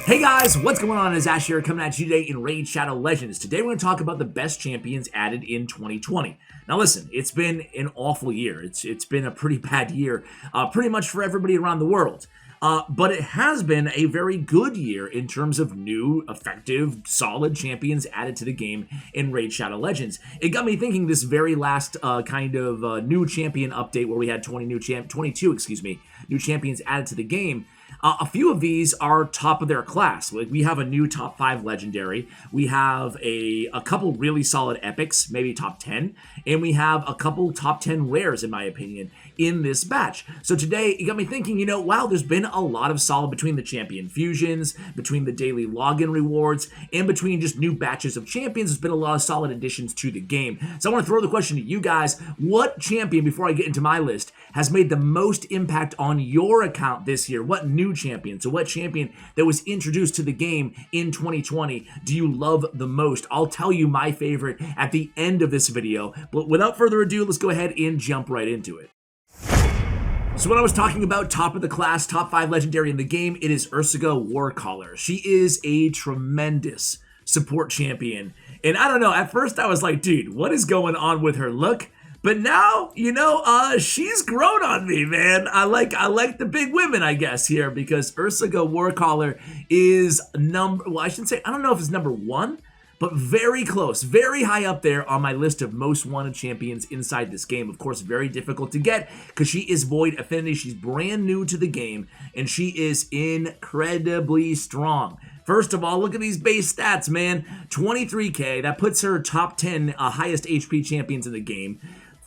Hey guys, what's going on? It's Ash here coming at you today in Raid Shadow Legends. Today we're going to talk about the best champions added in 2020. Now listen, it's been an awful year. It's been a pretty bad year, pretty much for everybody around the world. But it has been a very good year in terms of new, effective, solid champions added to the game in Raid Shadow Legends. It got me thinking this very last new champion update where we had 22 new champions added to the game. A few of these are top of their class. Like we have a new top 5 legendary, we have a couple really solid epics, maybe top 10, and we have a couple top 10 rares, in my opinion, in this batch. So today, it got me thinking, wow, there's been a lot of solid between the champion fusions, between the daily login rewards, and between just new batches of champions. There's been a lot of solid additions to the game. So I want to throw the question to you guys, what champion, before I get into my list, has made the most impact on your account this year? What new champion? So what champion that was introduced to the game in 2020 do you love the most? I'll tell you my favorite at the end of this video, but without further ado, let's go ahead and jump right into it. So when I was talking about top of the class, top 5 legendary in the game, it is Ursula Warcaller. She is a tremendous support champion. And I don't know, at first I was like, dude, what is going on with her look? But now, she's grown on me, man. I like the big women, I guess, here, because Ursula Warcaller is I don't know if it's number 1, but very close, very high up there on my list of most wanted champions inside this game. Of course, very difficult to get because she is Void Affinity. She's brand new to the game, and she is incredibly strong. First of all, look at these base stats, man. 23k, that puts her top 10 highest HP champions in the game.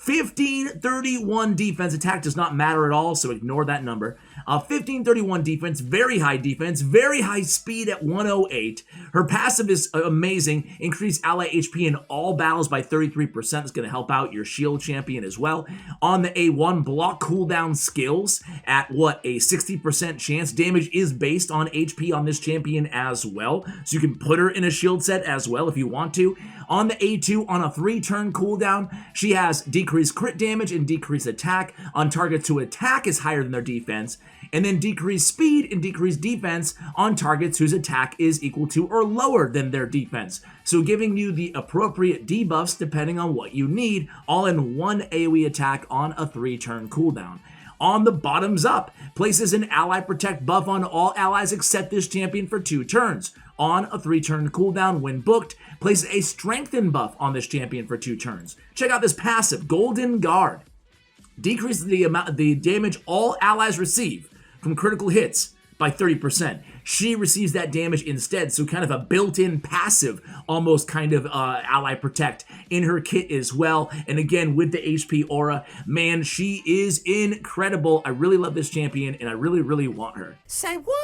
1531 defense. Attack does not matter at all, so ignore that number. 1531 defense, very high speed at 108. Her passive is amazing. Increase ally HP in all battles by 33%. That's going to help out your shield champion as well. On the A1, block cooldown skills at a 60% chance. Damage is based on HP on this champion as well, so you can put her in a shield set as well if you want to. On the A2, on a 3-turn cooldown, she has decreased crit damage and decreased attack on targets whose attack is higher than their defense, and then decreased speed and decreased defense on targets whose attack is equal to or lower than their defense. So giving you the appropriate debuffs depending on what you need, all in one AoE attack on a 3-turn cooldown. On the bottoms up, places an ally protect buff on all allies except this champion for 2 turns. On a 3-turn cooldown when booked, places a strengthen buff on this champion for 2 turns. Check out this passive, Golden Guard. Decreases the damage all allies receive from critical hits by 30%. She receives that damage instead, so kind of a built-in passive, almost kind of ally protect in her kit as well. And again, with the HP aura, man, she is incredible. I really love this champion, and I really, really want her. Say what?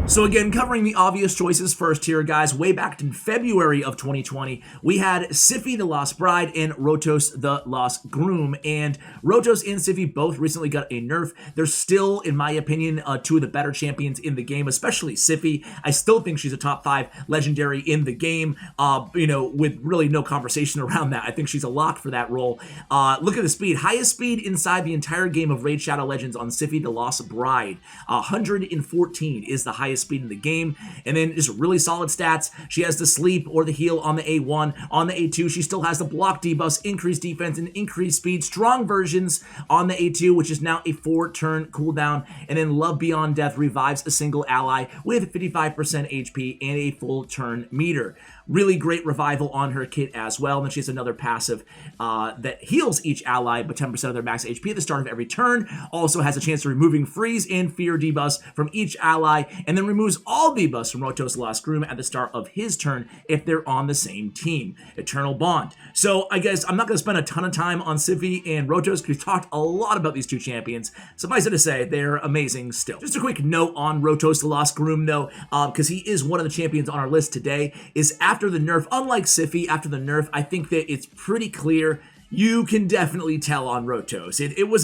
So again, covering the obvious choices first here, guys. Way back in February of 2020, we had Siphi the Lost Bride and Rotos the Lost Groom. And Rotos and Siphi both recently got a nerf. They're still, in my opinion, 2 of the better champions in the game, especially Siphi. I still think she's a top 5 legendary in the game, with really no conversation around that. I think she's a lock for that role. Look at the speed. Highest speed inside the entire game of Raid Shadow Legends on Siphi the Lost Bride. 114 is the highest speed in the game, and then just really solid stats. She has the sleep or the heal on the A1. On the A2, she still has the block debuffs, increased defense, and increased speed. Strong versions on the A2, which is now a 4-turn cooldown, and then Love Beyond Death revives a single ally with 55% HP and a full turn meter. Really great revival on her kit as well. And then she has another passive that heals each ally by 10% of their max HP at the start of every turn. Also has a chance of removing freeze and fear debuffs from each ally, and then removes all debuffs from Rotos the Lost Groom at the start of his turn if they're on the same team. Eternal Bond. So I guess I'm not going to spend a ton of time on Siphi and Rotos because we've talked a lot about these 2 champions. Suffice it to say, they're amazing still. Just a quick note on Rotos the Lost Groom though, because he is one of the champions on our list today, is after the nerf, unlike Siphi, after the nerf, I think that it's pretty clear you can definitely tell on Rotos. It was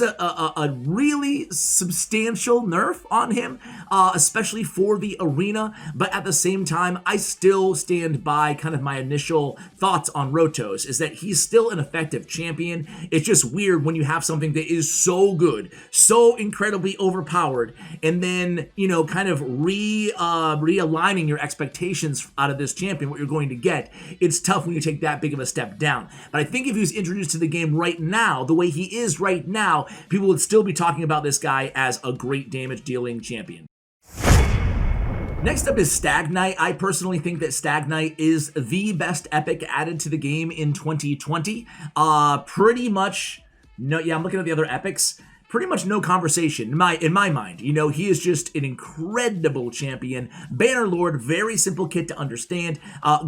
a really substantial nerf on him, especially for the arena, but at the same time, I still stand by kind of my initial thoughts on Rotos, is that he's still an effective champion. It's just weird when you have something that is so good, so incredibly overpowered, and then, you know, kind of realigning your expectations out of this champion, what you're going to get. It's tough when you take that big of a step down. But I think if he was introduced to the game right now, the way he is right now, people would still be talking about this guy as a great damage dealing champion. Next up is Stag Knight. I personally think that Stag Knight is the best epic added to the game in 2020. Pretty much, no, yeah, I'm looking at the other epics. Pretty much no conversation in my mind. You know, he is just an incredible champion. Banner Lord, very simple kit to understand.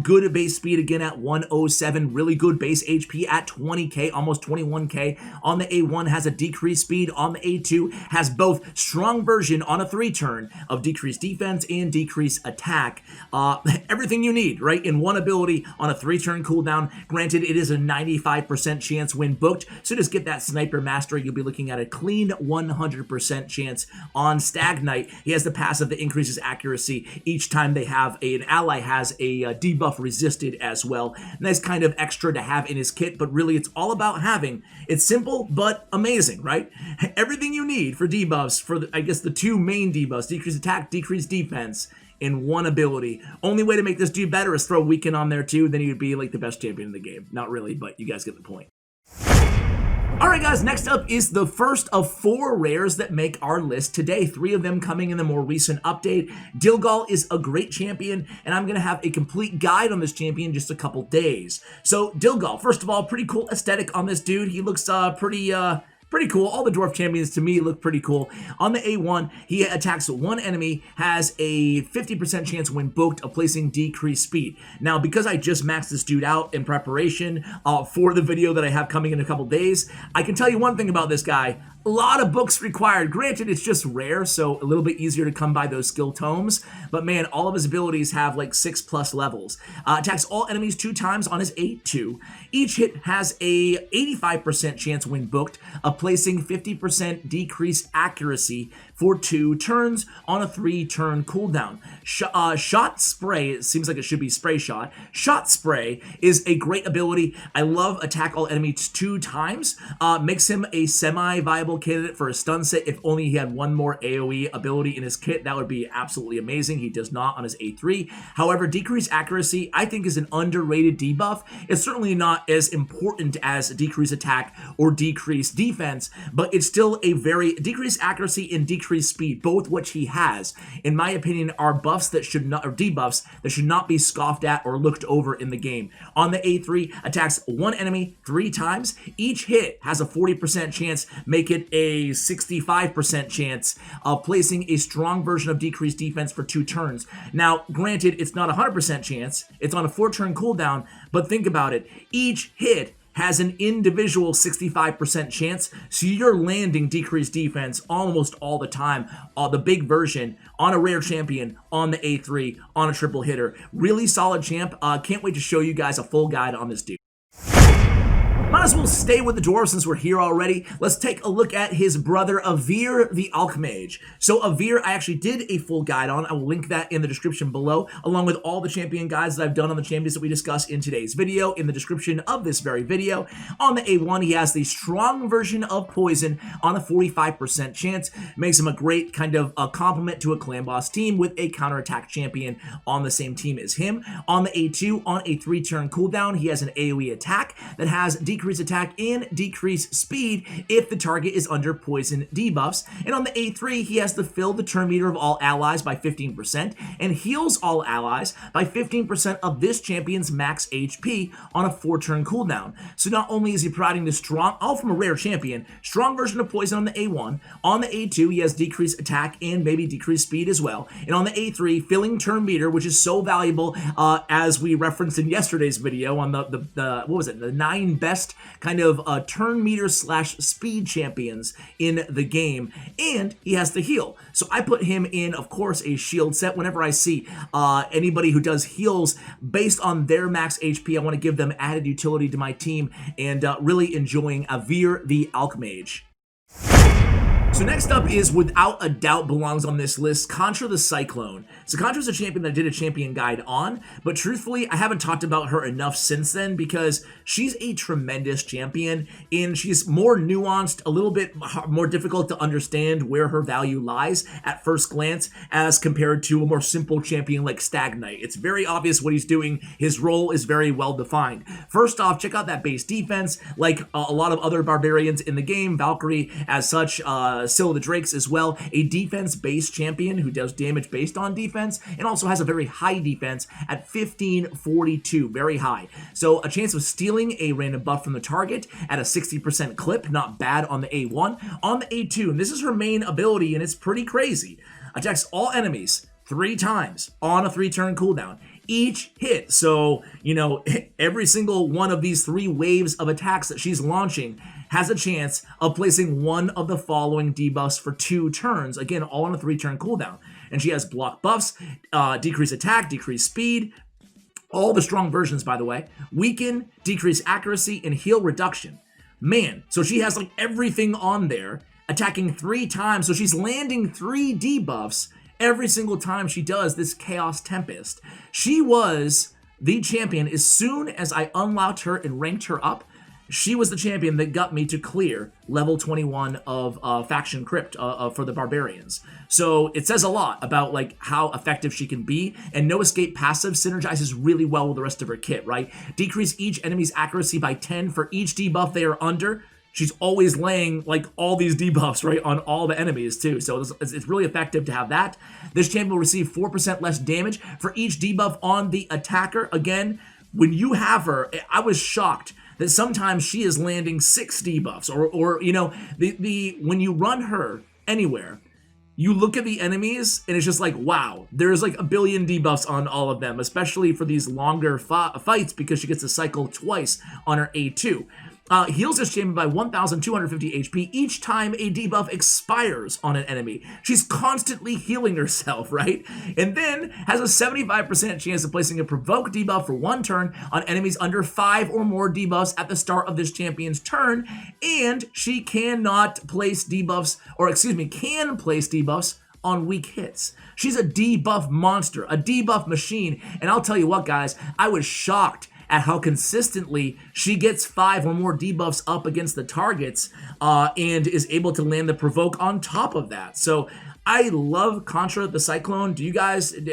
Good base speed again at 107. Really good base HP at 20k, almost 21k. On the A1 has a decreased speed. On the A2 has both strong version on a 3-turn of decreased defense and decreased attack. Everything you need, right? In one ability on a 3-turn cooldown. Granted, it is a 95% chance when booked, so just get that sniper mastery. You'll be looking at a clean 100% chance on Stag Knight. He has the passive that increases accuracy each time they have an ally has a debuff resisted as well. Nice kind of extra to have in his kit, but really it's all about having. It's simple but amazing, right? Everything you need for debuffs for I guess the two main debuffs, decrease attack, decrease defense, in one ability. Only way to make this dude better is throw Weaken on there too, then you'd be like the best champion in the game. Not really, but you guys get the point. Alright guys, next up is the first of 4 rares that make our list today. 3 of them coming in the more recent update. Dilgal is a great champion, and I'm going to have a complete guide on this champion in just a couple days. So Dilgal, first of all, pretty cool aesthetic on this dude. He looks pretty cool. All the dwarf champions to me look pretty cool. On the A1, he attacks one enemy, has a 50% chance when booked of placing decreased speed. Now, because I just maxed this dude out in preparation for the video that I have coming in a couple days, I can tell you one thing about this guy. A lot of books required. Granted, it's just rare, so a little bit easier to come by those skill tomes. But man, all of his abilities have like 6+ levels. Attacks all enemies 2 times on his A2. Each hit has a 85% chance when booked of placing 50% decreased accuracy for 2 turns on a 3-turn cooldown. Shot Spray, it seems like it should be Spray Shot. Shot Spray is a great ability. I love attack all enemies 2 times. Makes him a semi-viable candidate for a stun set. If only he had one more AoE ability in his kit, that would be absolutely amazing. He does not on his A3. However, decreased accuracy, I think, is an underrated debuff. It's certainly not as important as decreased attack or decreased defense, but it's still a very decreased accuracy and decreased speed, both which he has, in my opinion, are buffs that should not, or debuffs that should not be scoffed at or looked over in the game. On the A3, attacks one enemy 3 times. Each hit has a 40% chance, make it a 65% chance of placing a strong version of decreased defense for 2 turns. Now, granted, it's not a 100% chance. It's on a 4-turn cooldown, but think about it. Each hit has an individual 65% chance, so you're landing decreased defense almost all the time. The big version on a rare champion, on the A3, on a triple hitter. Really solid champ. Can't wait to show you guys a full guide on this dude. Might as well stay with the dwarf since we're here already. Let's take a look at his brother, Avir the Alchemage. So Avir, I actually did a full guide on. I will link that in the description below, along with all the champion guides that I've done on the champions that we discuss in today's video, in the description of this very video. On the A1, he has the strong version of Poison on a 45% chance. Makes him a great kind of a complement to a clan boss team with a counterattack champion on the same team as him. On the A2, on a 3-turn cooldown, he has an AoE attack that has decreased attack and decreased speed if the target is under poison debuffs. And on the A3, he has to fill the turn meter of all allies by 15% and heals all allies by 15% of this champion's max HP on a 4-turn cooldown. So not only is he providing the strong, all from a rare champion, strong version of poison on the A1, on the A2 he has decreased attack and maybe decreased speed as well, and on the A3, filling turn meter, which is so valuable as we referenced in yesterday's video on the what was it, the 9 best best kind of turn meter slash speed champions in the game, and he has the heal. So I put him in, of course, a shield set. Whenever I see anybody who does heals based on their max HP, I want to give them added utility to my team, and really enjoying Avir the Alchemage. So next up is, without a doubt, belongs on this list, Contra the Cyclone. So Contra's a champion that I did a champion guide on, but truthfully, I haven't talked about her enough since then because she's a tremendous champion, and she's more nuanced, a little bit more difficult to understand where her value lies at first glance as compared to a more simple champion like Stag Knight. It's very obvious what he's doing. His role is very well defined. First off, check out that base defense. Like a lot of other barbarians in the game, Valkyrie as such, Scylla the Drakes as well, a defense-based champion who does damage based on defense and also has a very high defense at 1542, very high. So a chance of stealing a random buff from the target at a 60% clip, not bad on the A1. On the A2, and this is her main ability, and it's pretty crazy, attacks all enemies 3 times on a 3-turn cooldown. Each hit, so, you know, every single one of these 3 waves of attacks that she's launching has a chance of placing one of the following debuffs for 2 turns, again, all on a 3-turn cooldown. And she has block buffs, decrease attack, decrease speed, all the strong versions, by the way, weaken, decrease accuracy, and heal reduction. Man, so she has like everything on there, attacking 3 times, so she's landing 3 debuffs every single time she does this Chaos Tempest. She was the champion as soon as I unlocked her and ranked her up. She was the champion that got me to clear level 21 of Faction Crypt for the Barbarians. So it says a lot about like how effective she can be, and No Escape passive synergizes really well with the rest of her kit, right? Decrease each enemy's accuracy by 10 for each debuff they are under. She's always laying like all these debuffs, right, on all the enemies too. So it's really effective to have that. This champion will receive 4% less damage for each debuff on the attacker. Again, when you have her, I was shocked that sometimes she is landing 6 debuffs, or you know, when you run her anywhere, you look at the enemies and it's just like, wow, there's like a billion debuffs on all of them, especially for these longer fights because she gets to cycle twice on her A2. Heals this champion by 1,250 HP each time a debuff expires on an enemy. She's constantly healing herself, right? And then has a 75% chance of placing a provoke debuff for 1 turn on enemies under 5 or more debuffs at the start of this champion's turn. And she cannot place debuffs, or excuse me, can place debuffs on weak hits. She's a debuff monster, a debuff machine. And I'll tell you what, guys, I was shocked at how consistently she gets 5 or more debuffs up against the targets and is able to land the provoke on top of that. So I love Contra the Cyclone. Do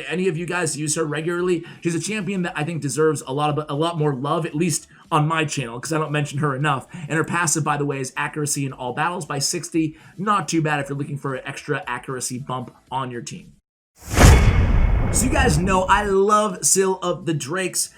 any of you guys use her regularly? She's a champion that I think deserves a lot more love, at least on my channel, because I don't mention her enough. And her passive, by the way, is accuracy in all battles by 60. Not too bad if you're looking for an extra accuracy bump on your team. So you guys know I love Scylla of the Drakes.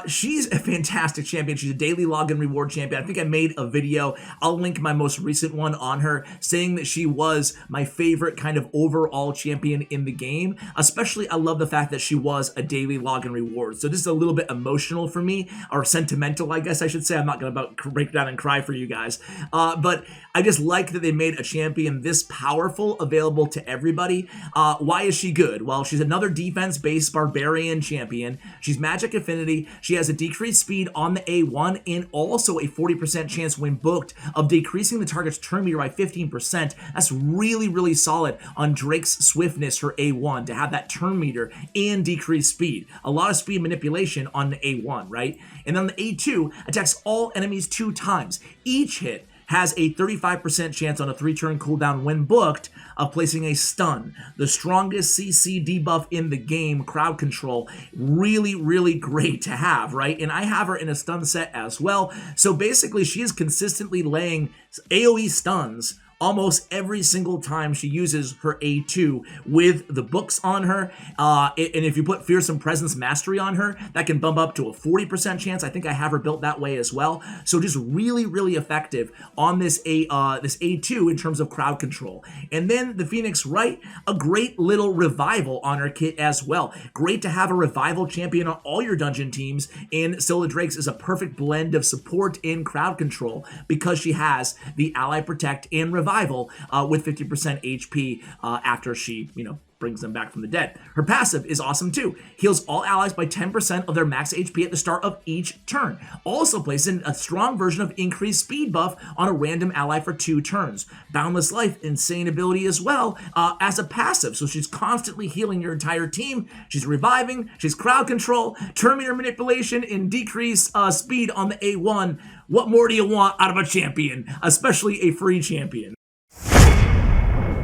She's a fantastic champion. She's a daily login reward champion. I think I made a video, I'll link my most recent one on her, saying that she was my favorite kind of overall champion in the game. Especially, I love the fact that she was a daily login reward. So this is a little bit emotional for me, or sentimental, I guess I should say. I'm not going to break down and cry for you guys. But I just like that they made a champion this powerful available to everybody. Why is she good? Well, she's another defense-based barbarian champion. She's magic affinity. She has a decreased speed on the A1 and also a 40% chance when booked of decreasing the target's turn meter by 15%. That's really, really solid on Drake's swiftness, her A1, to have that turn meter and decreased speed. A lot of speed manipulation on the A1, right? And then the A2 attacks all enemies 2 times. Each hit has a 35% chance on a 3-turn cooldown when booked of placing a stun. The strongest CC debuff in the game, crowd control. Really, really great to have, right? And I have her in a stun set as well. So basically, she is consistently laying AoE stuns almost every single time she uses her A2 with the books on her. And if you put Fearsome Presence Mastery on her, that can bump up to a 40% chance. I think I have her built that way as well. So just really, really effective on this A2 in terms of crowd control. And then the Phoenix Wright, a great little revival on her kit as well. Great to have a revival champion on all your dungeon teams, and Scylla Drakes is a perfect blend of support and crowd control because she has the Ally Protect and Revival with 50% HP after she, brings them back from the dead. Her passive is awesome too. Heals all allies by 10% of their max HP at the start of each turn. Also placing a strong version of increased speed buff on a random ally for 2 turns. Boundless Life, insane ability as well as a passive. So she's constantly healing your entire team. She's reviving, she's crowd control, turn meter manipulation, and decrease speed on the A1. What more do you want out of a champion, especially a free champion?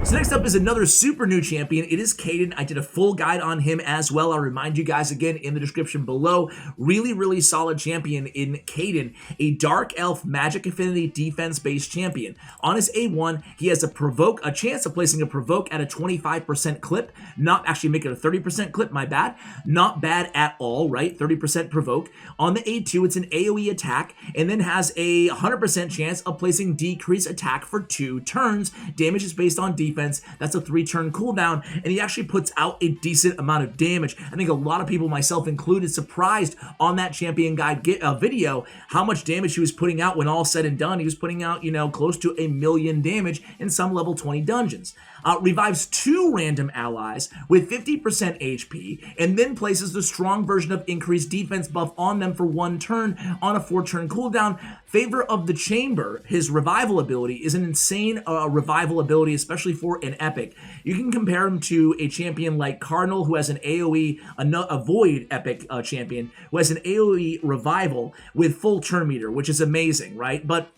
So next up is another super new champion. It is Caden. I did a full guide on him as well. I'll remind you guys again in the description below. Really, really solid champion in Caden, a Dark Elf Magic Affinity defense-based champion. On his A1, he has a chance of placing a provoke at a 25% clip. Not actually make it a 30% clip, my bad. Not bad at all, right? 30% provoke. On the A2, it's an AoE attack, and then has a 100% chance of placing decreased attack for 2 turns. Damage is based on defense. That's a 3-turn cooldown, and he actually puts out a decent amount of damage. I think a lot of people, myself included, surprised on that champion guide video how much damage he was putting out when all said and done. He was putting out, close to 1 million damage in some level 20 dungeons. Revives 2 random allies with 50% HP, and then places the strong version of increased defense buff on them for 1 turn on a 4-turn cooldown. Favor of the Chamber, his revival ability, is an insane revival ability, especially for an epic. You can compare him to a champion like Cardinal, who has an AoE, a Void epic champion, who has an AoE revival with full turn meter, which is amazing, right? But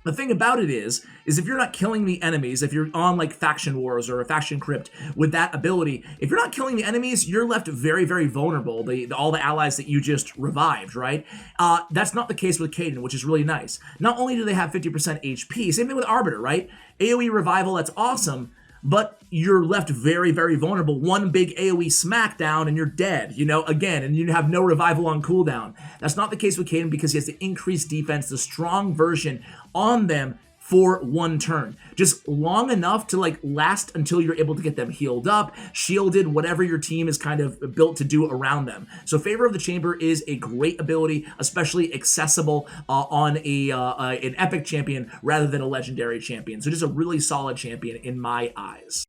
the thing about it is if you're not killing the enemies, if you're on like Faction Wars or a Faction Crypt with that ability, if you're not killing the enemies, you're left very, very vulnerable, all the allies that you just revived, right? That's not the case with Caden, which is really nice. Not only do they have 50% HP, same thing with Arbiter, right? AoE revival, that's awesome, but you're left very, very vulnerable. One big AoE smackdown and you're dead, again, and you have no revival on cooldown. That's not the case with Caden because he has the increased defense, the strong version on them for 1 turn. Just long enough to last until you're able to get them healed up, shielded, whatever your team is kind of built to do around them. So Favor of the Chamber is a great ability, especially accessible on an epic champion rather than a legendary champion. So just a really solid champion in my eyes.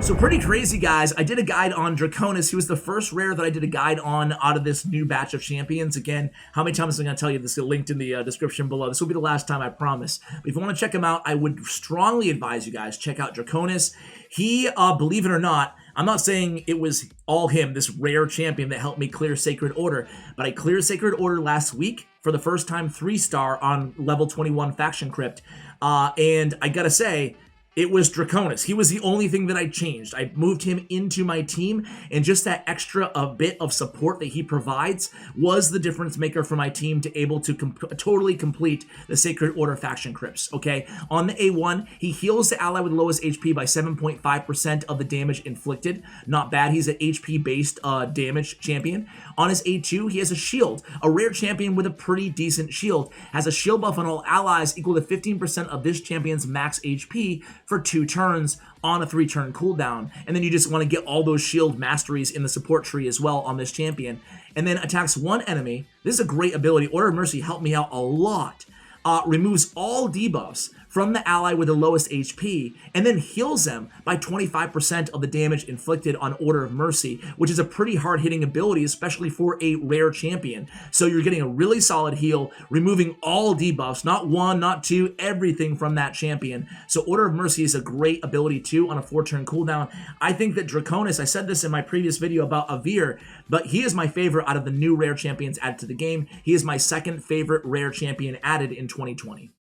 So pretty crazy, guys. I did a guide on Draconis. He was the first rare that I did a guide on out of this new batch of champions. Again, how many times am I going to tell you this? Is linked in the description below. This will be the last time, I promise. But if you want to check him out, I would strongly advise you guys check out Draconis. He, believe it or not, I'm not saying it was all him, this rare champion that helped me clear Sacred Order, but I cleared Sacred Order last week for the first time 3-star on level 21 Faction Crypt. And I gotta say, it was Draconis. He was the only thing that I changed. I moved him into my team, and just that extra bit of support that he provides was the difference maker for my team to able to totally complete the Sacred Order Faction Crypts, okay? On the A1, he heals the ally with the lowest HP by 7.5% of the damage inflicted. Not bad. He's an HP-based damage champion. On his A2, he has a shield. A rare champion with a pretty decent shield. Has a shield buff on all allies equal to 15% of this champion's max HP for 2 turns on a 3-turn cooldown. And then you just want to get all those shield masteries in the support tree as well on this champion. And then attacks 1 enemy. This is a great ability. Order of Mercy helped me out a lot. Removes all debuffs from the ally with the lowest HP, and then heals them by 25% of the damage inflicted on Order of Mercy, which is a pretty hard-hitting ability, especially for a rare champion. So you're getting a really solid heal, removing all debuffs, not 1, not 2, everything from that champion. So Order of Mercy is a great ability too on a 4-turn cooldown. I think that Draconis, I said this in my previous video about Avir, but he is my favorite out of the new rare champions added to the game. He is my second favorite rare champion added in 2020.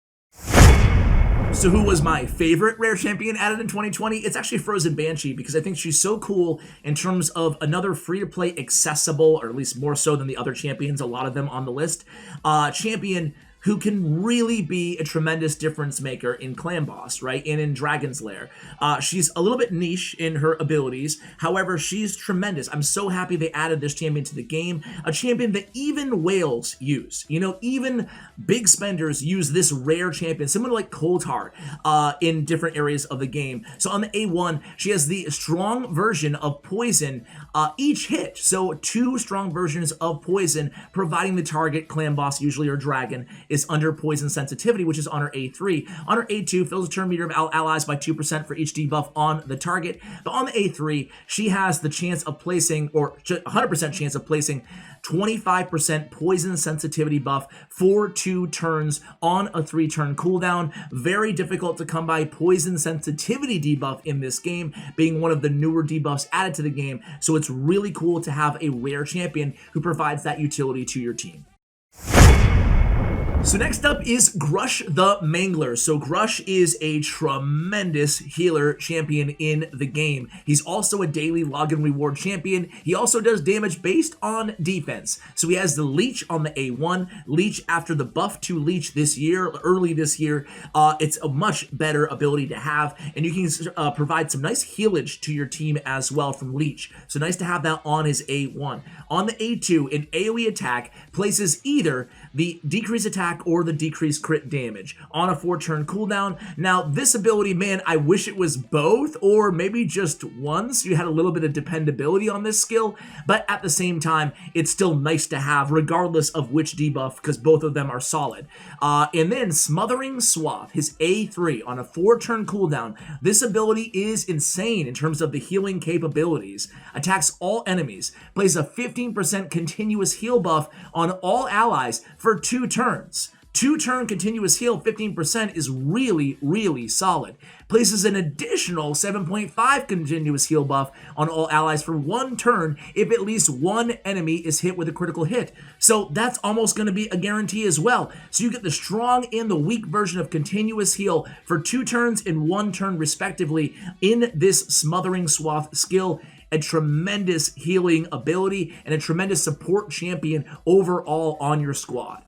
So who was my favorite rare champion added in 2020? It's actually Frozen Banshee, because I think she's so cool in terms of another free-to-play accessible, or at least more so than the other champions, a lot of them on the list, champion who can really be a tremendous difference maker in Clan Boss, right? And in Dragon's Lair. She's a little bit niche in her abilities. However, she's tremendous. I'm so happy they added this champion to the game. A champion that even whales use. You know, even big spenders use this rare champion, similar to like Coldheart, in different areas of the game. So on the A1, she has the strong version of poison each hit. So 2 strong versions of poison, providing the target, Clan Boss usually or Dragon, is under poison sensitivity, which is on her A3. On her A2, fills a turn meter of allies by 2% for each debuff on the target. But on the A3, she has the chance of placing, or 100% chance of placing, 25% poison sensitivity buff for 2 turns on a 3-turn cooldown. Very difficult to come by poison sensitivity debuff in this game, being one of the newer debuffs added to the game. So it's really cool to have a rare champion who provides that utility to your team. So next up is Grush the Mangler. So Grush is a tremendous healer champion in the game. He's also a daily login reward champion. He also does damage based on defense. So he has the Leech on the A1. Leech after the buff to Leech this year, early this year. It's a much better ability to have, and you can provide some nice healage to your team as well from Leech. So nice to have that on his A1. On the A2, an AoE attack places either the decrease attack or the decreased crit damage on a 4-turn cooldown. Now, this ability, man, I wish it was both, or maybe just one, so you had a little bit of dependability on this skill, but at the same time, it's still nice to have, regardless of which debuff, because both of them are solid. And then Smothering Swath, his A3 on a 4-turn cooldown. This ability is insane in terms of the healing capabilities. Attacks all enemies, plays a 15% continuous heal buff on all allies for 2 turns. 2-turn continuous heal, 15% is really, really solid. Places an additional 7.5 continuous heal buff on all allies for 1 turn if at least 1 enemy is hit with a critical hit. So that's almost going to be a guarantee as well. So you get the strong and the weak version of continuous heal for 2 turns and 1 turn respectively in this Smothering Swath skill. A tremendous healing ability and a tremendous support champion overall on your squad.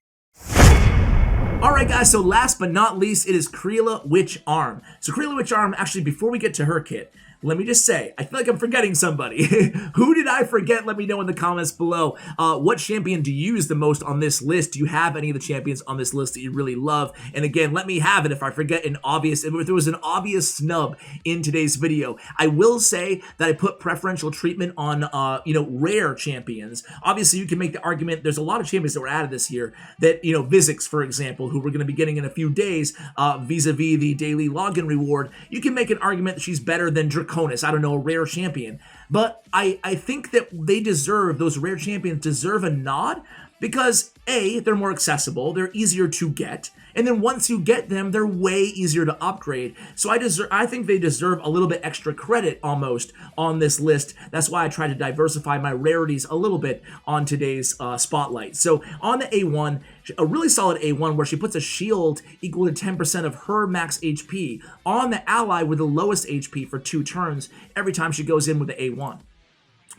Alright guys, so last but not least, it is Creela Witch Arm. So Creela Witch Arm, actually before we get to her kit, let me just say, I feel like I'm forgetting somebody. Who did I forget? Let me know in the comments below. What champion do you use the most on this list? Do you have any of the champions on this list that you really love? And again, let me have it if I forget an obvious, if there was an obvious snub in today's video. I will say that I put preferential treatment on, rare champions. Obviously, you can make the argument, there's a lot of champions that were added this year that, Vizix, for example, who we're going to be getting in a few days, vis-a-vis the daily login reward. You can make an argument that she's better than Draconis. I don't know, a rare champion. But I think that they deserve, those rare champions deserve a nod because A, they're more accessible, they're easier to get, and then once you get them, they're way easier to upgrade. So I think they deserve a little bit extra credit almost on this list. That's why I try to diversify my rarities a little bit on today's spotlight. So on the A1, a really solid A1 where she puts a shield equal to 10% of her max HP on the ally with the lowest HP for 2 turns every time she goes in with the A1.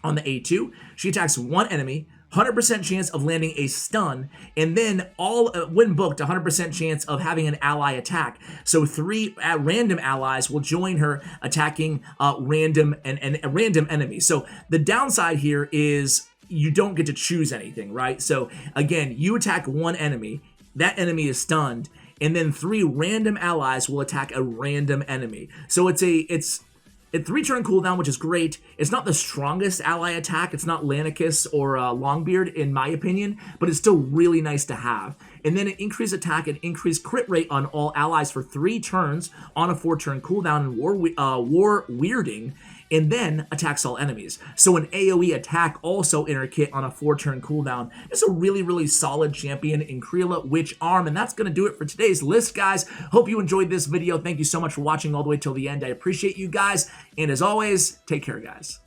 On the A2, she attacks 1 enemy, 100% chance of landing a stun, and then when booked, 100% chance of having an ally attack. So 3 random allies will join her attacking random enemies. So the downside here is you don't get to choose anything, right? So again, you attack 1 enemy, that enemy is stunned, and then 3 random allies will attack a random enemy. So it's a 3-turn cooldown, which is great. It's not the strongest ally attack. It's not Lanicus or Longbeard, in my opinion, but it's still really nice to have. And then an increased attack and increased crit rate on all allies for 3 turns on a 4-turn cooldown and war weirding, and then attacks all enemies. So an AoE attack also in her kit on a 4-turn cooldown. It's a really, really solid champion in Creela Witch Arm, and that's going to do it for today's list, guys. Hope you enjoyed this video. Thank you so much for watching all the way till the end. I appreciate you guys, and as always, take care, guys.